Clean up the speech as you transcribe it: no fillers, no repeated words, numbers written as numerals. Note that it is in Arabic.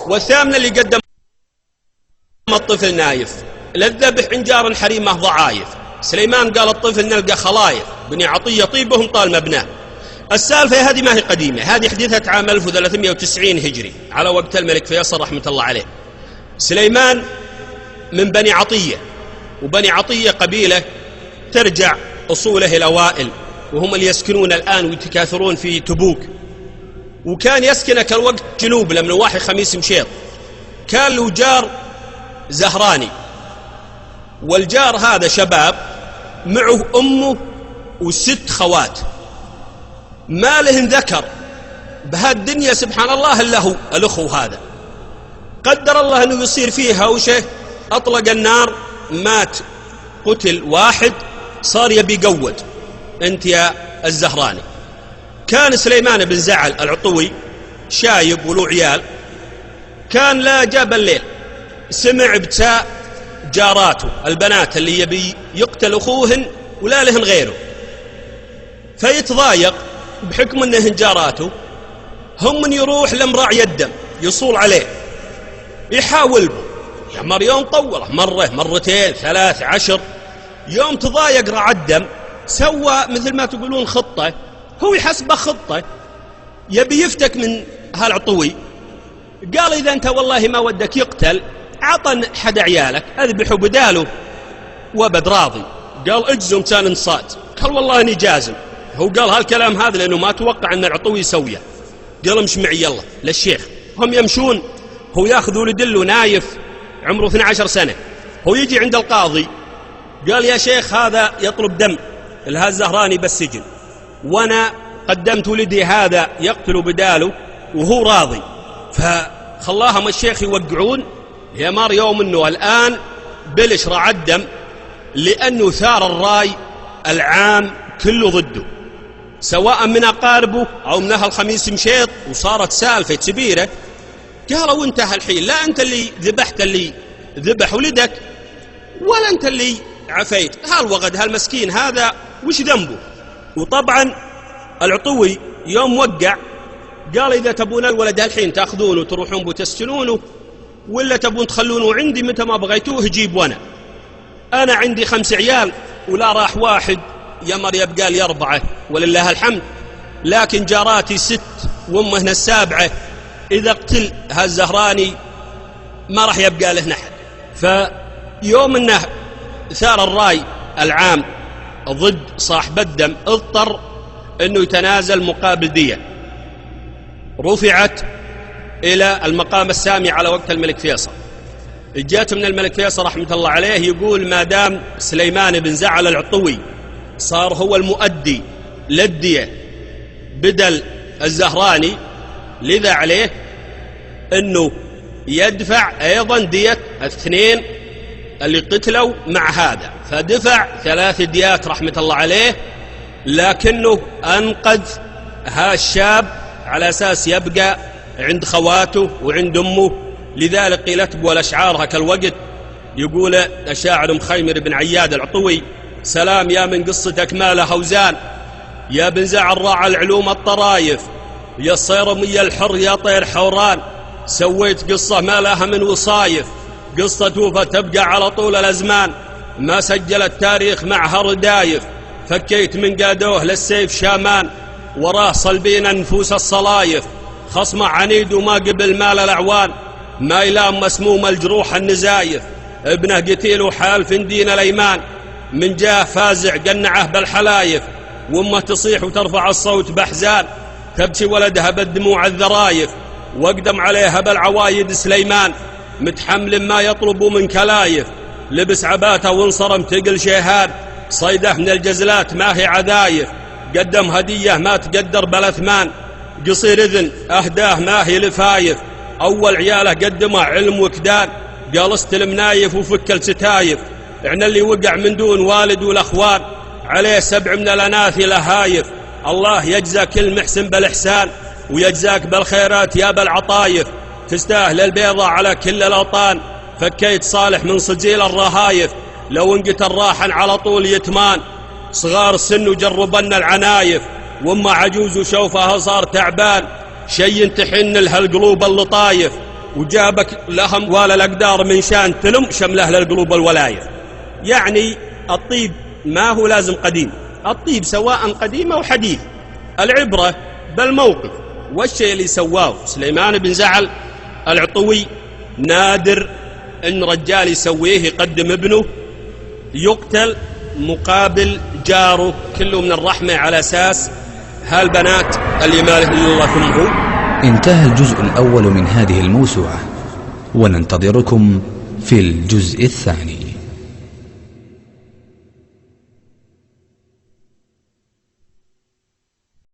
والثامنة اللي قدم الطفل نايف للذبح عند جار حريمه ضعايف. سليمان قال الطفل نلقى خلايف، بني عطية طيبهم طال مبناه. السالفة هذه ما هي قديمة، هذه حدثت عام 1390 هجري على وقت الملك فيصل رحمة الله عليه. سليمان من بني عطية، وبني عطية قبيلة ترجع أصوله إلى وائل، وهم اللي يسكنون الآن ويتكاثرون في تبوك. وكان يسكن كالوقت جنوب من نواحي خميس مشيط. كان له جار زهراني، والجار هذا شباب معه أمه وست خوات، ما لهن ذكر بهالدنيا سبحان الله إلا هو الأخو هذا. قدر الله أنه يصير فيه هوشة، أطلق النار، مات قتل واحد، صار يبي قود أنت يا الزهراني. كان سليمان بن زعل العطوي شايب وله عيال، كان لا جاب الليل سمع بتاء جاراته البنات اللي يبي يقتل أخوهن ولا لهن غيره، فيتضايق بحكم أنهن جاراته، هم من يروح لمراعي الدم يصول عليه يحاول به، يا مر يوم طوله مرة مرتين 13 يوم، تضايق رعى الدم، سوى مثل ما تقولون خطة، هو يحسبه خطة يبي يفتك من هالعطوي. قال إذا أنت والله ما ودك يقتل عطن حد عيالك أذبحوا بداله وابد راضي. قال اجزم كان انصاد، قال والله اني جازم. هو قال هالكلام هذا لأنه ما توقع أن العطوي يسويه. قال امش معي يلا للشيخ. هم يمشون، هو ياخذ ولدله نايف عمره 12 سنة، هو يجي عند القاضي قال يا شيخ هذا يطلب دم لهذا الزهراني بالسجن، وانا قدمت ولدي هذا يقتل بداله وهو راضي، فخلاهم الشيخ يوقعون. يا مار يوم انه الان بلش رعى الدم، لانه ثار الراي العام كله ضده، سواء من اقاربه او من اهل خميس مشيط، وصارت سالفه كبيره. قالوا انت هالحين لا انت اللي ذبحت اللي ذبح ولدك، ولا انت اللي عفيت، هالوغد هالمسكين هذا وش ذنبه؟ وطبعا العطوي يوم وقع قال إذا تبون الولد الحين تأخذونه وتروحون بتسجنونه، ولا تبون تخلونه عندي متى ما بغيتوه جيب، أنا عندي 5 عيال ولا راح واحد يمر يبقى لي 4 ولله الحمد، لكن جاراتي 6 وأمه هنا 7، إذا اقتل هالزهراني ما راح يبقى له أحد. فيوم أنه ثار الرأي العام ضد صاحب الدم اضطر أنه يتنازل مقابل دية، رفعت إلى المقام السامي على وقت الملك فيصل. جاءت من الملك فيصل رحمة الله عليه يقول ما دام سليمان بن زعل العطوي صار هو المؤدي للدية بدل الزهراني، لذا عليه أنه يدفع أيضا دية الاثنين اللي قتلوا مع هذا، فدفع 3 ديات رحمة الله عليه، لكنه أنقذ هالشاب على أساس يبقى عند خواته وعند أمه. لذلك قيل تبوى الأشعار هكا الوقت، يقول الشاعر مخيمر بن عياد العطوي سلام يا من قصتك ما لها أوزان، يا بن زعل راعى العلوم الطرايف، يا الصيرمي الحر يا طير حوران، سويت قصة ما لها من وصايف، قصة توفى تبقى على طول الأزمان، ما سجل التاريخ معها ردايف، فكيت من قادوه للسيف شامان، وراه صلبين نفوس الصلايف، خصم عنيد وما قبل مال الأعوان، ما يلام مسموم الجروح النزايف، ابنه قتيل وحال في دين الأيمان، من جاه فازع قنعه بالحلايف، وامه تصيح وترفع الصوت بأحزان، تبكي ولدها بالدموع الذرايف، واقدم عليها بالعوايد سليمان، متحمل ما يطلب من كلايف، لبس عباته وانصرم تقل شيهان، صيده من الجزلات ما هي عذايف، قدم هدية ما تقدر بالاثمان، قصير إذن أهداه ما هي لفايف، أول عياله قدمه علم وكدان، قال استلم نايف وفك الستايف، احنا اللي وقع من دون والد والأخوان، عليه 7 من الأناثي لهايف، الله يجزى كل محسن بالإحسان، ويجزاك بالخيرات يا بالعطايف، تستاهل البيضة على كل الأوطان، فكيت صالح من سجيل الرهايف، لو انقتل راحا على طول يتمان، صغار السن وجربن العنايف، وما عجوز وشوفها صار تعبان، شي تحن لها القلوب اللطايف، وجابك لهم ولا الأقدار من شان تلم شمله للقلوب والولاية. يعني الطيب ما هو لازم قديم، الطيب سواء قديم أو حديث، العبرة بالموقف والشيء اللي سواه سليمان بن زعل العطوي. نادر إن رجال يسويه يقدم ابنه يقتل مقابل جاره، كله من الرحمة على أساس هالبنات اللي ما له إلا الله ثم هو. انتهى الجزء الأول من هذه الموسوعة، وننتظركم في الجزء الثاني.